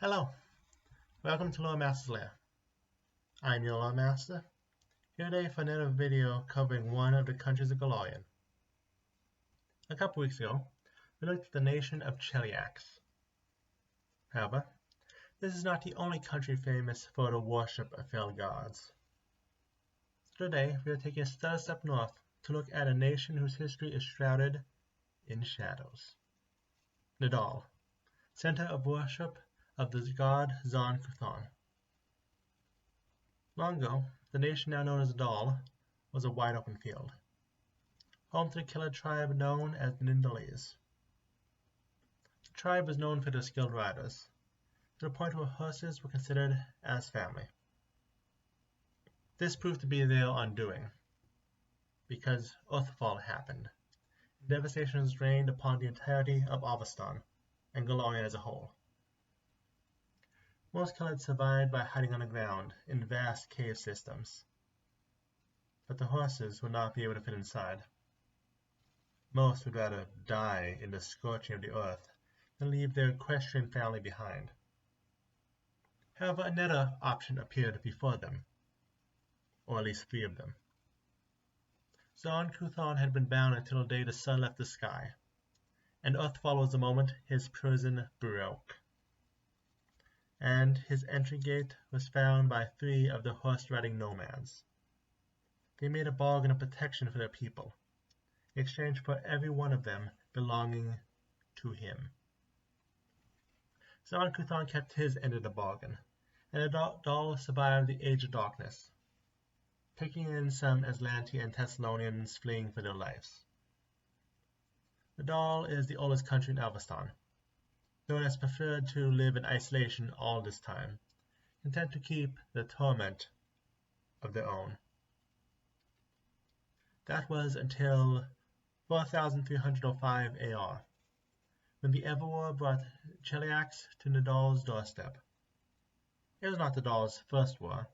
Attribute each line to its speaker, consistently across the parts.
Speaker 1: Hello, welcome to Loremaster's Lair. I'm your Loremaster, here today for another video covering one of the countries of Golarion. A couple weeks ago, we looked at the nation of Cheliax. However, this is not the only country famous for the worship of fell gods. So today, we are taking a step north to look at a nation whose history is shrouded in shadows. Nidal, center of worship of the god Zon-Kuthon. Long ago, the nation now known as Nidal was a wide open field, home to the killer tribe known as the Nidalese. The tribe was known for their skilled riders, to the point where horses were considered as family. This proved to be their undoing, because Earthfall happened. Devastation was rained upon the entirety of Avestan and Golarion as a whole. Most killers survived by hiding on the ground in vast cave systems, but the horses would not be able to fit inside. Most would rather die in the scorching of the earth than leave their equestrian family behind. However, another option appeared before them, or at least 3 of them. Zon-Kuthon had been bound until the day the sun left the sky, and Earthfall was the moment his prison broke. And his entry gate was found by 3 of the horse-riding nomads. They made a bargain of protection for their people, in exchange for every one of them belonging to him. Zon-Kuthon kept his end of the bargain, and the Nidal survived the Age of Darkness, taking in some Aslanti and Thessalonians fleeing for their lives. Nidal is the oldest country in Avestan, though it has preferred to live in isolation all this time, content to keep the torment of their own. That was until 4305 AR, when the Everwar brought Cheliax to Nidal's doorstep. It was not Nidal's first war,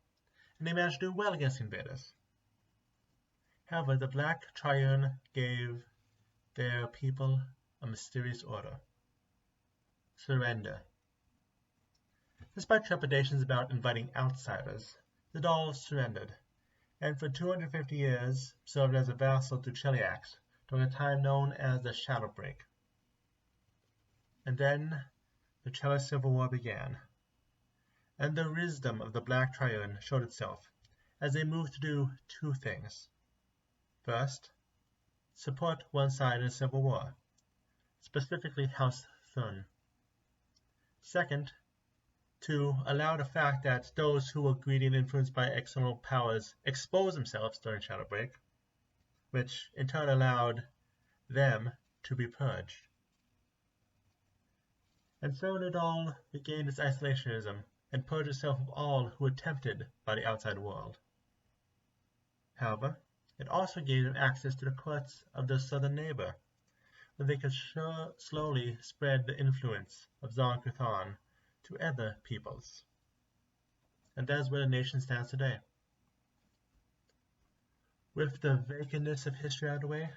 Speaker 1: and they managed to do well against invaders. However, the Black Triad gave their people a mysterious order: surrender. Despite trepidations about inviting outsiders, the Nidal surrendered, and for 250 years served as a vassal to Cheliax during a time known as the Shadowy. And then the Cheliax Civil War began, and the wisdom of the Black Triad showed itself as they moved to do 2 things. First, support one side in a civil war, specifically House Thun. Second, to allow the fact that those who were greedy and influenced by external powers exposed themselves during Shadowbreak, which in turn allowed them to be purged. And so Nidal regained its isolationism and purged itself of all who were tempted by the outside world. However, it also gave them access to the courts of their southern neighbor, where they could slowly spread the influence of Zon-Kuthon to other peoples. And that is where the nation stands today. With the vacantness of history out of the way,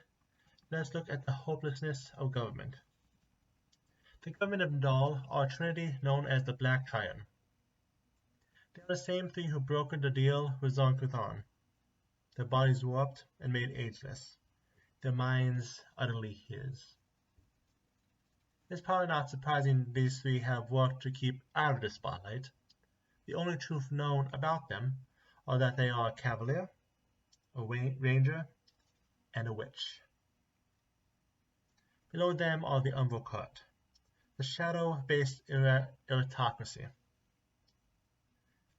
Speaker 1: let's look at the hopelessness of government. The government of Nidal are a trinity known as the Black Triad. They are the same 3 who brokered the deal with Zon-Kuthon, their bodies warped and made ageless, their minds utterly his. It's probably not surprising these 3 have worked to keep out of the spotlight. The only truth known about them are that they are a cavalier, a ranger, and a witch. Below them are the Umbral Court, the shadow-based aristocracy.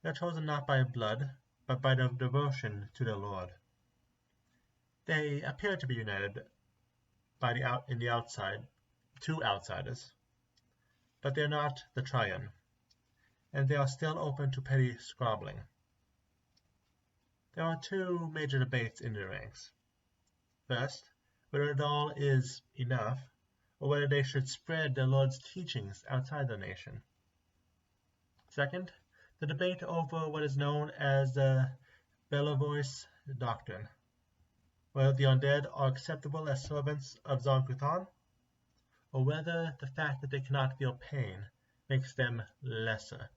Speaker 1: They are chosen not by blood, but by their devotion to their lord. They appear to be united to outsiders, but they are not the Triad, and they are still open to petty squabbling. There are 2 major debates in their ranks. First, whether Nidal is enough, or whether they should spread their lord's teachings outside the nation. Second, the debate over what is known as the Bellevoice Doctrine, whether the undead are acceptable as servants of Zon-Kuthon, or whether the fact that they cannot feel pain makes them lesser.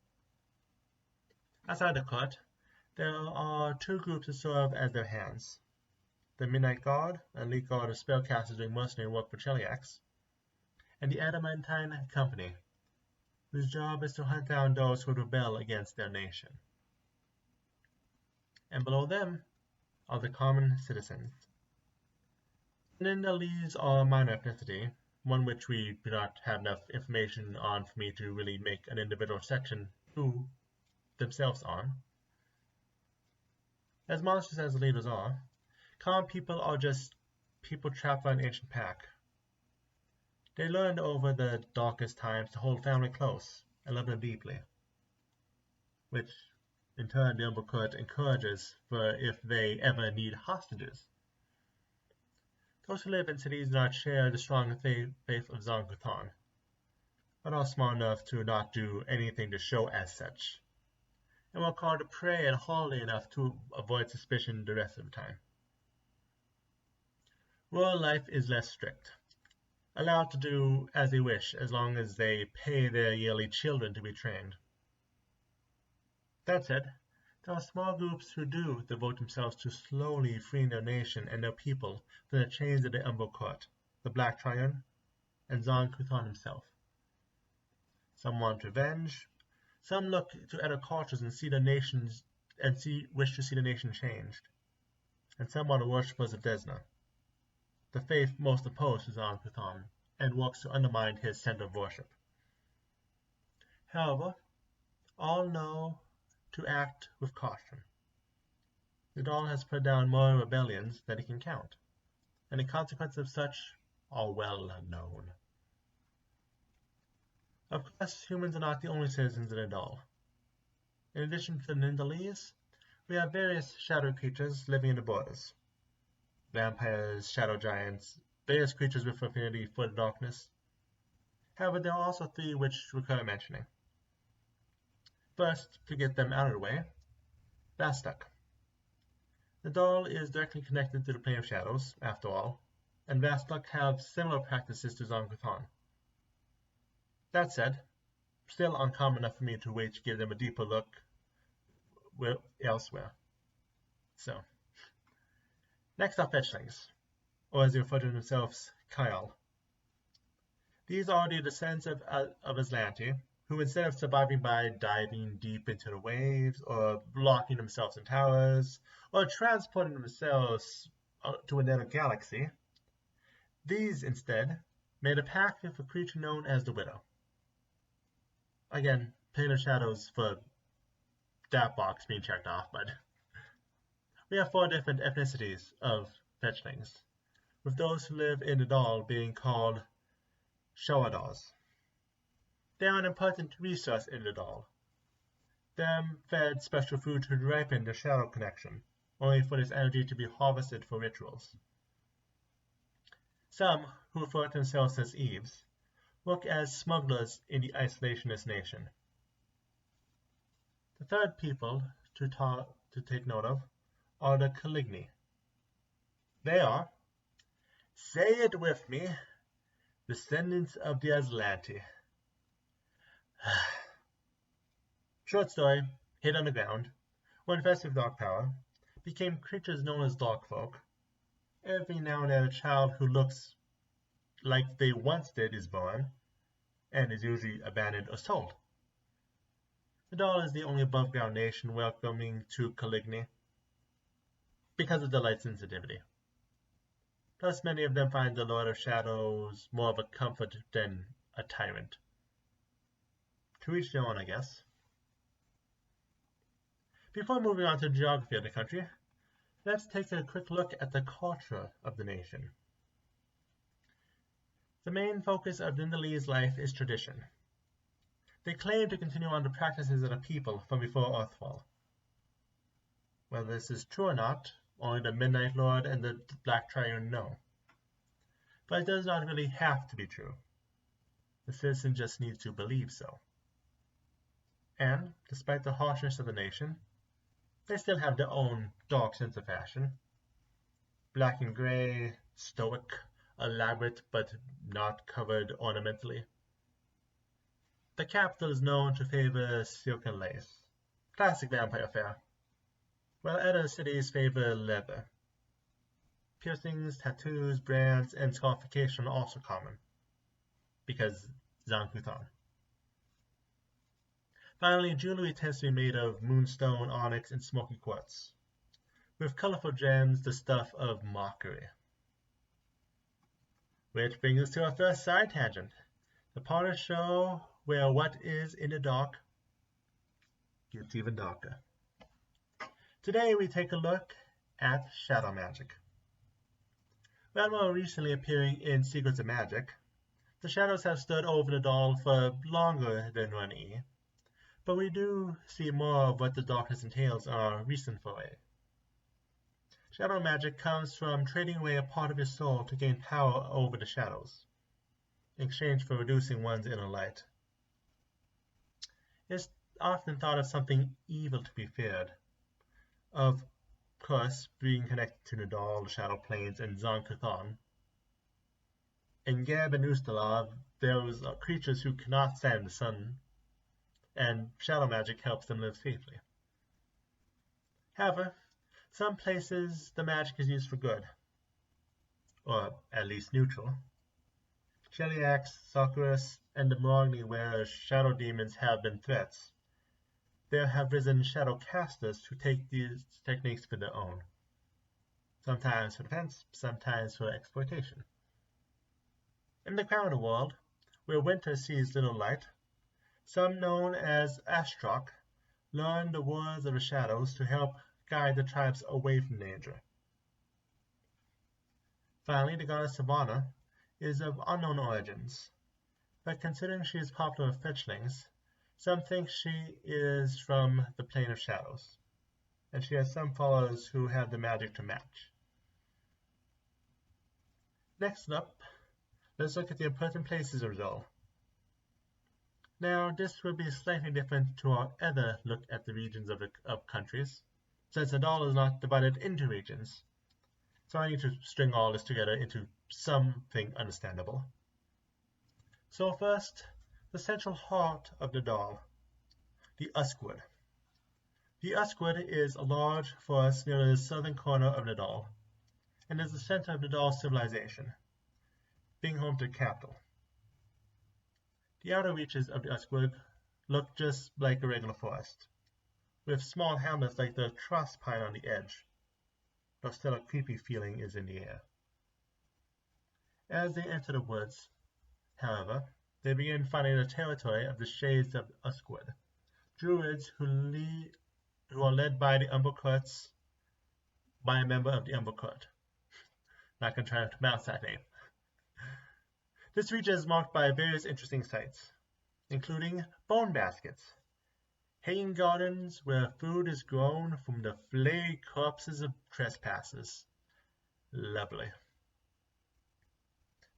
Speaker 1: Outside the court, there are two groups that serve as their hands. The Midnight Guard, an elite guard of spellcasters doing mercenary work for Cheliax, and the Adamantine Company, whose job is to hunt down those who rebel against their nation. And below them are the common citizens. Nidalese are a minor ethnicity, one which we do not have enough information on for me to really make an individual section to themselves on. As monstrous as the leaders are, common people are just people trapped by an ancient pack. They learned over the darkest times to hold family close and love them deeply, which in turn the Umber encourages for if they ever need hostages. Those who live in cities do not share the strong faith of Zon-Kuthon, but are smart enough to not do anything to show as such, and work hard to pray and holy enough to avoid suspicion the rest of the time. Rural life is less strict, allowed to do as they wish as long as they pay their yearly children to be trained. That said, there are small groups who do devote themselves to slowly freeing their nation and their people from the chains of the Umber Court, the Black Triad, and Zon-Kuthon himself. Some want revenge, some look to other cultures and wish to see the nation changed, and some are the worshippers of Desna, the faith most opposed to Zon-Kuthon, and works to undermine his center of worship. However, all know to act with caution. Nidal has put down more rebellions than he can count, and the consequences of such are well known. Of course, humans are not the only citizens of Nidal. In addition to the Nidalese, we have various shadow creatures living in the borders. Vampires, shadow giants, various creatures with affinity for the darkness. However, there are also three which require mentioning. First, to get them out of the way, Vastak. Nidal is directly connected to the plane of shadows, after all, and Vastak have similar practices to Zon-Kuthon. That said, still uncommon enough for me to wait to give them a deeper look elsewhere. So, next are Fishlings, or as they refer to themselves, Kyle. These are the descendants of Aslanti, who instead of surviving by diving deep into the waves, or locking themselves in towers, or transporting themselves to another galaxy, these instead made a pact with a creature known as the Widow. Again, Plane of Shadows for that box being checked off, but we have 4 different ethnicities of Fishlings, with those who live in Nidal being called shadows. They are an important resource in Nidal. Them fed special food to ripen the shadow connection, only for this energy to be harvested for rituals. Some, who refer to themselves as Eves, work as smugglers in the isolationist nation. The third people to take note of are the Caligni. They are, say it with me, descendants of the Aslanti. Short story, hid underground, when infested with dark power, became creatures known as Darkfolk. Every now and then a child who looks like they once did is born, and is usually abandoned or sold. Nidal is the only above-ground nation welcoming to Caligni, because of the light sensitivity. Plus, many of them find the Lord of Shadows more of a comfort than a tyrant. To each their own, I guess. Before moving on to the geography of the country, let's take a quick look at the culture of the nation. The main focus of Nidalese life is tradition. They claim to continue on the practices of the people from before Earthfall. Whether this is true or not, only the Midnight Lord and the Black Triad know. But it does not really have to be true. The citizen just needs to believe so. And, despite the harshness of the nation, they still have their own dark sense of fashion. Black and gray, stoic, elaborate but not covered ornamentally. The capital is known to favor silk and lace, classic vampire fare, while other cities favor leather. Piercings, tattoos, brands, and scarification are also common, because Zancuthon. Finally, jewelry tends to be made of moonstone, onyx, and smoky quartz, with colorful gems the stuff of mockery. Which brings us to our first side tangent, the part of the show where what is in the dark gets even darker. Today we take a look at shadow magic. While more recently appearing in Secrets of Magic, the shadows have stood over Nidal for longer than 1E, but we do see more of what the darkness entails in our recent foray. Shadow magic comes from trading away a part of your soul to gain power over the shadows, in exchange for reducing one's inner light. It's often thought of something evil to be feared. Of course, being connected to Nidal, the Shadow Plains, and Zancuthon. In Geb and Ustalav, those are creatures who cannot stand the sun, and shadow magic helps them live safely. However, some places the magic is used for good, or at least neutral. Cheliax, Conquerors, and the Morgni, where shadow demons have been threats. There have risen shadow casters who take these techniques for their own, sometimes for defense, sometimes for exploitation. In the Crown world, where winter sees little light, some known as Ashtrock learn the words of the shadows to help guide the tribes away from danger. Finally, the goddess Savannah is of unknown origins, but considering she is popular with Fishlings, some think she is from the plane of shadows, and she has some followers who have the magic to match. Next up, let's look at the important places of Nidal. Now, this will be slightly different to our other look at the regions of countries, since Nidal is not divided into regions, so I need to string all this together into something understandable. So first, the central heart of Nidal, the Uskwood. The Uskwood is a large forest near the southern corner of Nidal, and is the center of Nidal civilization, being home to the capital. The outer reaches of the Uskwood look just like a regular forest, with small hamlets like the Truss Pine on the edge, though still a creepy feeling is in the air. As they enter the woods, however, they begin finding the territory of the Shades of Uskwood, druids who are led by the Umbercourts, by a member of the Umbercourt. Not going to try to pronounce that name. This region is marked by various interesting sites, including bone baskets, hanging gardens where food is grown from the flayed corpses of trespassers. Lovely.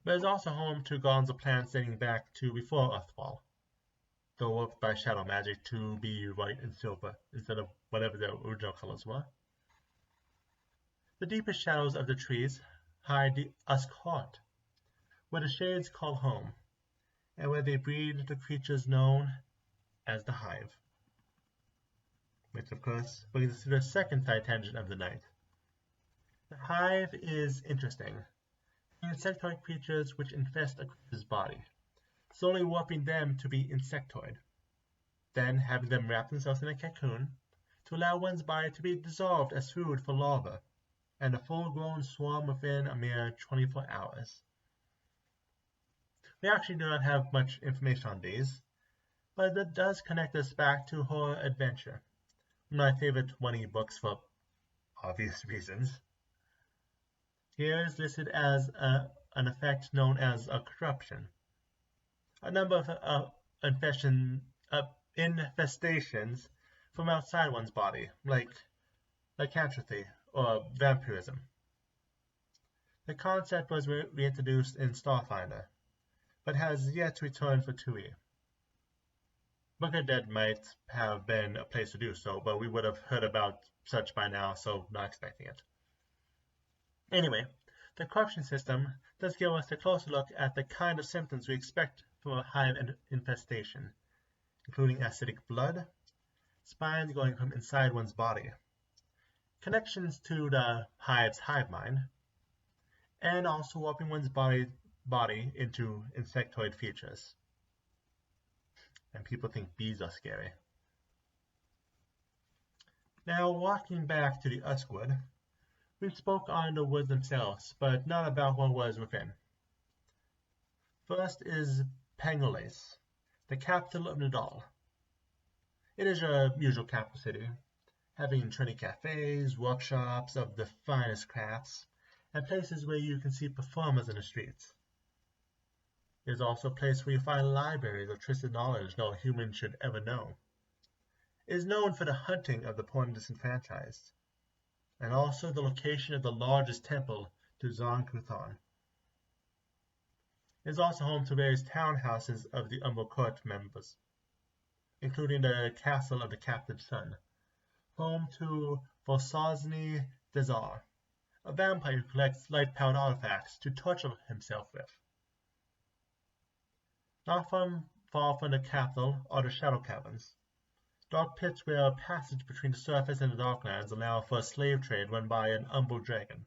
Speaker 1: But it is also home to gardens of plants dating back to before Earthfall, though warped by shadow magic to be white and silver instead of whatever their original colors were. The deepest shadows of the trees hide the Usk Heart, where the shades call home, and where they breed the creatures known as the Hive. Which, of course, brings us to the second side tangent of the night. The Hive is interesting. Insectoid creatures which infest a creature's body, slowly warping them to be insectoid, then having them wrap themselves in a cocoon to allow one's body to be dissolved as food for larvae, and a full-grown swarm within a mere 24 hours. We actually do not have much information on these, but that does connect us back to horror adventure, my favorite 1E books for obvious reasons. Here is listed as an effect known as a corruption. A number of infestations from outside one's body, like lycanthropy or vampirism. The concept was reintroduced in Starfinder, but has yet to return for 2E. Book of Dead might have been a place to do so, but we would have heard about such by now, so not expecting it. Anyway, the corruption system does give us a closer look at the kind of symptoms we expect from a hive infestation, including acidic blood, spines going from inside one's body, connections to the hive's hive mind, and also warping one's body into insectoid features. And people think bees are scary. Now, walking back to the Uskwood, we spoke on the woods themselves, but not about what was within. First is Pangolace, the capital of Nidal. It is your usual capital city, having trendy cafes, workshops of the finest crafts, and places where you can see performers in the streets. It is also a place where you find libraries of twisted knowledge no human should ever know. It is known for the hunting of the poor and disenfranchised, and also the location of the largest temple to Zon-Kuthon. It is also home to various townhouses of the Umber Court members, including the castle of the Captive Sun, home to Volsazny Dezar, a vampire who collects light-powered artifacts to torture himself with. Not far from the capital are the Shadow Caverns, dark pits where a passage between the surface and the Darklands allow for a slave trade run by an Umber dragon.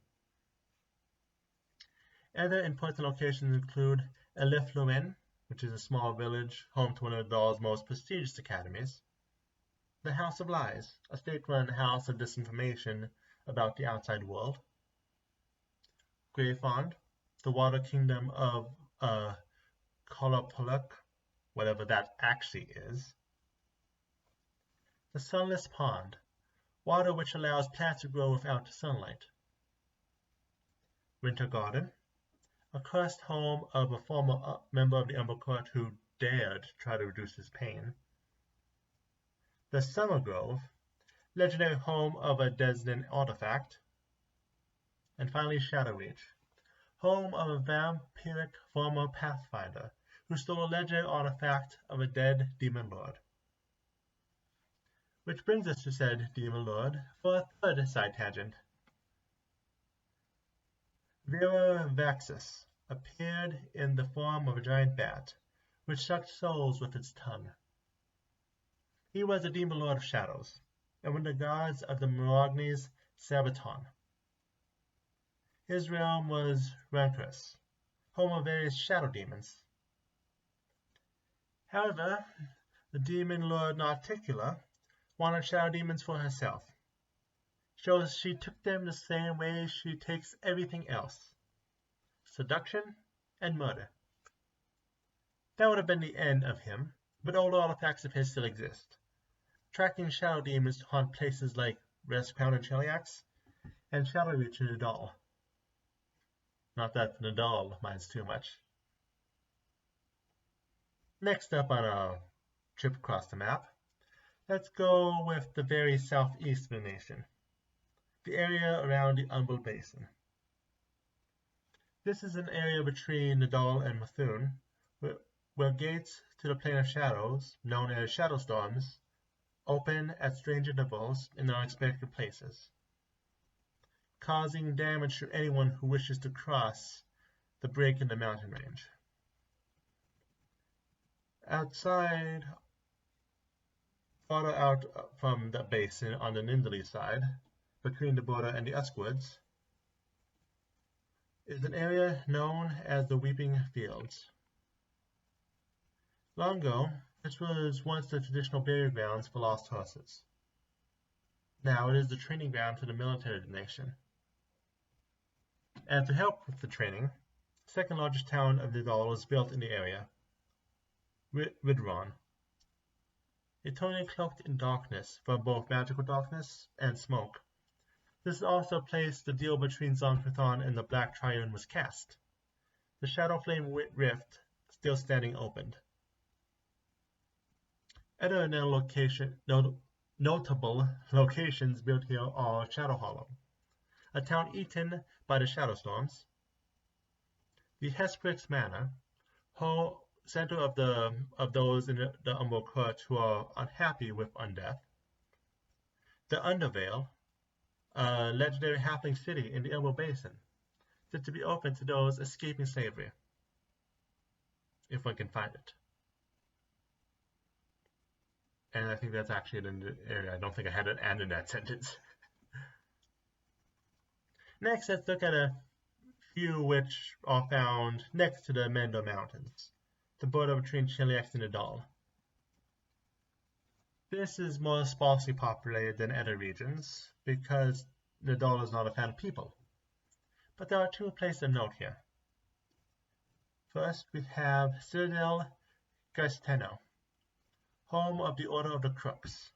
Speaker 1: Other important locations include Elif-Loren, which is a small village home to one of Nidal's most prestigious academies, the House of Lies, a state-run house of disinformation about the outside world, Greyfond, the water kingdom of Kolopoluk, whatever that actually is, the Sunless Pond, water which allows plants to grow without sunlight, Winter Garden, a cursed home of a former member of the Umber Court who dared try to reduce his pain, the Summer Grove, legendary home of a Desden artifact, and finally Shadowreach, home of a vampiric former pathfinder who stole a legendary artifact of a dead demon lord. Which brings us to said demon lord for a third side tangent. Vera Vaxus appeared in the form of a giant bat, which sucked souls with its tongue. He was a demon lord of shadows, and one of the gods of the Mirognes Sabaton. His realm was Rantrus, home of various shadow demons. However, the demon lord Nauticula wanted shadow demons for herself. So she took them the same way she takes everything else: seduction and murder. That would have been the end of him, but old artifacts of his still exist, attracting shadow demons to haunt places like Rescrown and Cheliax, and Shadowreach in Nidal. Not that Nidal minds too much. Next up on our trip across the map, let's go with the very southeast of the nation, the area around the Umber Basin. This is an area between Nidal and Mthun, where gates to the Plane of Shadows, known as Shadow Storms, open at strange intervals in unexpected places, causing damage to anyone who wishes to cross the break in the mountain range. Outside, farther out from the basin on the Nindali side, between the border and the Uskwoods, is an area known as the Weeping Fields. Long ago, this was once the traditional burial grounds for lost horses. Now it is the training ground for the military of the nation. And to help with the training, the second largest town of Nidal was built in the area, Ridron, eternally cloaked in darkness from both magical darkness and smoke. This is also a place the deal between Zon-Kuthon and the Black Triad was cast, the Shadow Flame Rift still standing opened. Other notable locations built here are Shadow Hollow, a town eaten by the Shadow Storms, the Hesperix Manor, center of those in the Umber Court who are unhappy with undeath, the Undervale, a legendary halfling city in the Umber Basin, said to be open to those escaping slavery, if one can find it. And I think that's actually an area. I don't think I had an and in that sentence. Next, let's look at a few which are found next to the Mendo Mountains, the border between Cheliax and Nidal. This is more sparsely populated than other regions because Nidal is not a fan of people. But there are two places of note here. First, we have Citadel Geisteno, home of the Order of the Crooks,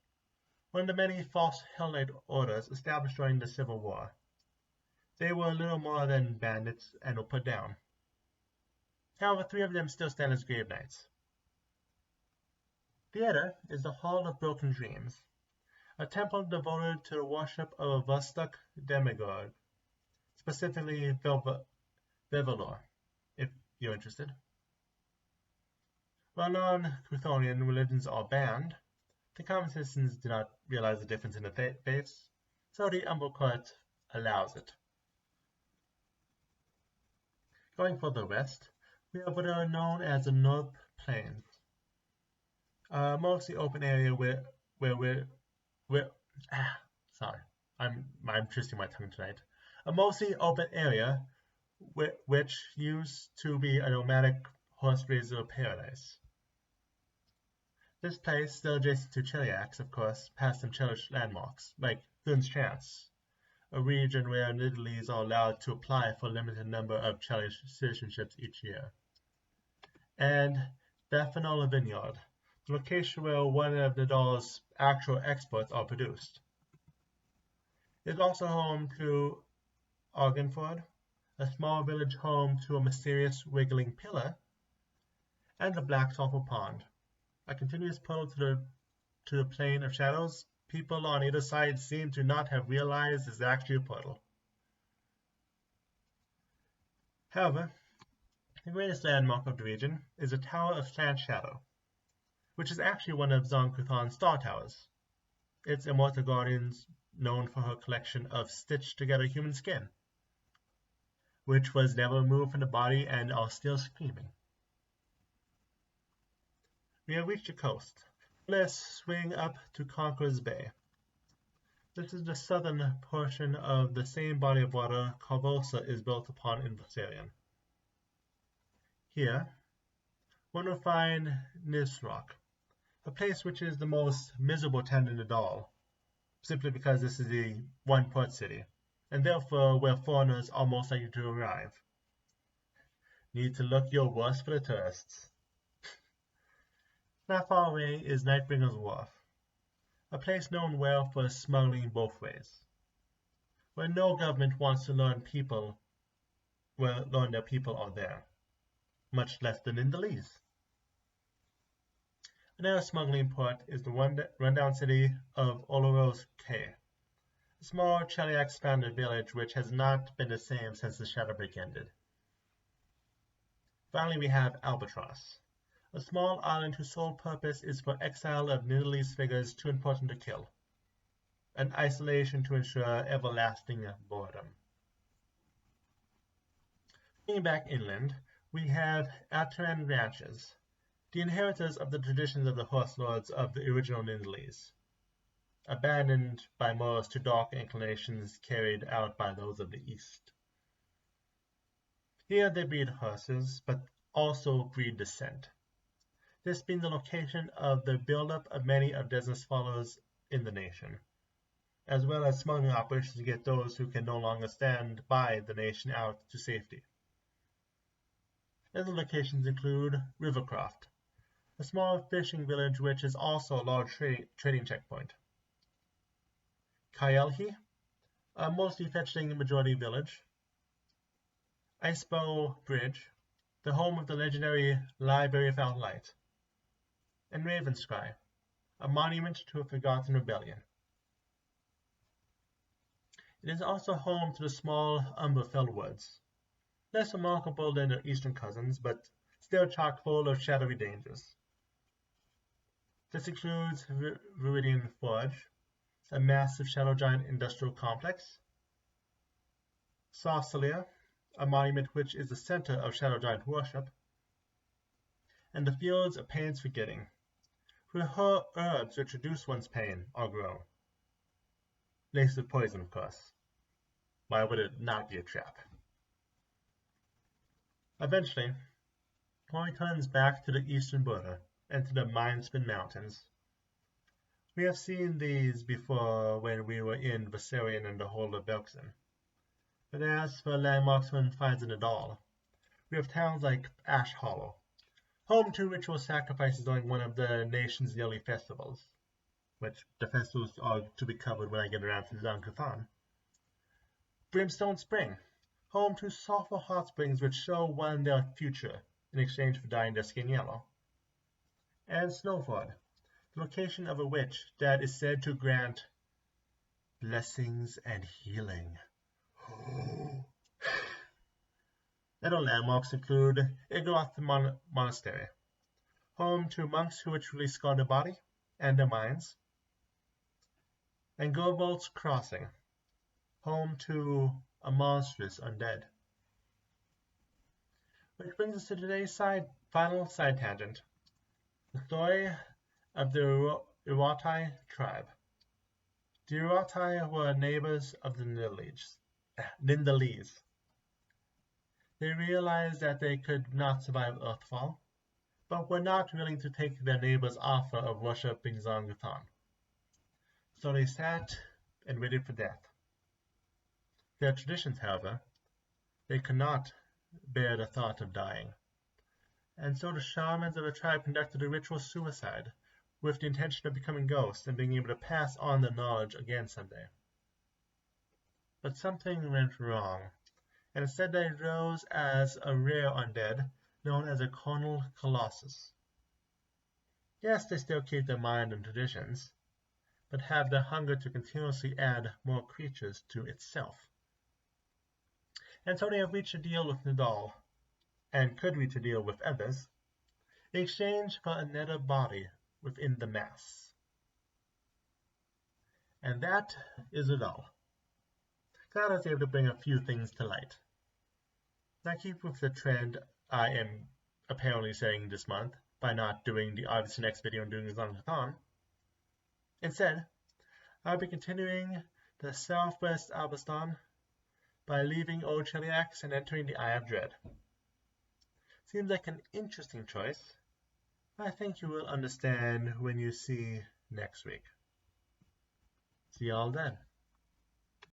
Speaker 1: one of the many false Hell Knight orders established during the Civil War. They were little more than bandits and were put down. However, 3 of them still stand as grave knights. The other is the Hall of Broken Dreams, a temple devoted to the worship of a Vostok demigod, specifically Vevelor, if you're interested. While non-Chthonian religions are banned, the common citizens do not realize the difference in the faiths, so the Umber Court allows it. Going further west, we have what are known as the North Plains, a mostly open area I'm twisting my tongue tonight. A mostly open area which used to be a nomadic horse raiser paradise. This place, still adjacent to Cheliax, of course, passed some cherished landmarks, like Thun's Chance, a region where Nidalese are allowed to apply for a limited number of Cheliax citizenships each year, and Bethanola Vineyard, the location where one of Nidal's actual exports are produced. It is also home to Argenford, a small village home to a mysterious wiggling pillar, and the Black Sulphur Pond, a continuous portal to the plane of shadows. People on either side seem to not have realized is actually a portal. However, the greatest landmark of the region is the Tower of Slant Shadow, which is actually one of Zon-Kuthon's star towers. Its immortal guardians known for her collection of stitched-together human skin, which was never removed from the body and are still screaming. We have reached the coast. Let's swing up to Conquerors Bay. This is the southern portion of the same body of water Corvosa is built upon in Viserion. Here, one will find Nisroch, a place which is the most miserable town in Nidal, simply because this is the one port city, and therefore where foreigners are most likely to arrive. Need to look your worst for the tourists. Not far away is Nightbringer's Wharf, a place known well for smuggling both ways, where no government wants to learn their people are there, much less the Nidalese. Another smuggling port is the rundown city of Oloro's Cay, a small Cheliax-founded village which has not been the same since the Shadowbreak ended. Finally, we have Albatross, a small island whose sole purpose is for exile of Nidalese figures too important to kill, an isolation to ensure everlasting boredom. Going back inland, we have Ataran Ranches, the inheritors of the traditions of the horse lords of the original Nidalese, abandoned by most to dark inclinations carried out by those of the East. Here they breed horses, but also breed dissent, this being the location of the buildup of many of Desna's followers in the nation, as well as smuggling operations to get those who can no longer stand by the nation out to safety. Other locations include Rivercroft, a small fishing village which is also a large trading checkpoint. Kyelhi, a mostly fetchling majority village. Icebow Bridge, the home of the legendary Library of Outlight. And Ravensky, a monument to a forgotten rebellion. It is also home to the small Umberfell Woods, less remarkable than their eastern cousins, but still chock full of shadowy dangers. This includes Viridian Forge, a massive shadow giant industrial complex, Saucelia, a monument which is the center of shadow giant worship, and the Fields of Pain's Forgetting, where herbs which reduce one's pain are grown. Laced with poison, of course. Why would it not be a trap? Eventually, one returns back to the eastern border and to the Mindspin Mountains. We have seen these before when we were in Viserion and the Hold of Belkzen. But as for landmarks one finds in Nidal, we have towns like Ash Hollow, home to ritual sacrifices during one of the nation's yearly festivals, which the festivals are to be covered when I get around to Zon-Kuthon. Brimstone Spring, home to sulfur hot springs which show one their future in exchange for dyeing their skin yellow. And Snowford, the location of a witch that is said to grant blessings and healing. Other landmarks include Igoroth Monastery, home to monks who ritually scar their body and their minds, and Gobolt's Crossing, home to a monstrous undead. Which brings us to today's final side tangent, the story of the Iratai tribe. The Iratai were neighbors of the Nidalese. They realized that they could not survive Earthfall, but were not willing to take their neighbor's offer of worshipping Zon-Kuthon. So they sat and waited for death. Their traditions, however, they could not bear the thought of dying, and so the shamans of the tribe conducted a ritual suicide with the intention of becoming ghosts and being able to pass on the knowledge again someday. But something went wrong, and instead they rose as a rare undead known as a Conal Colossus. Yes, they still keep their mind and traditions, but have the hunger to continuously add more creatures to itself. And so they have reached a deal with Nidal, and could reach a deal with others, in exchange for another body within the mass. And that is Nidal. Glad I was able to bring a few things to light. I keep with the trend I am apparently setting this month by not doing the obvious next video and doing Zon-Kuthon. Instead, I'll be continuing the Southwest Albaston by leaving Old Cheliax and entering the Eye of Dread. Seems like an interesting choice. I think you will understand when you see next week. See y'all then.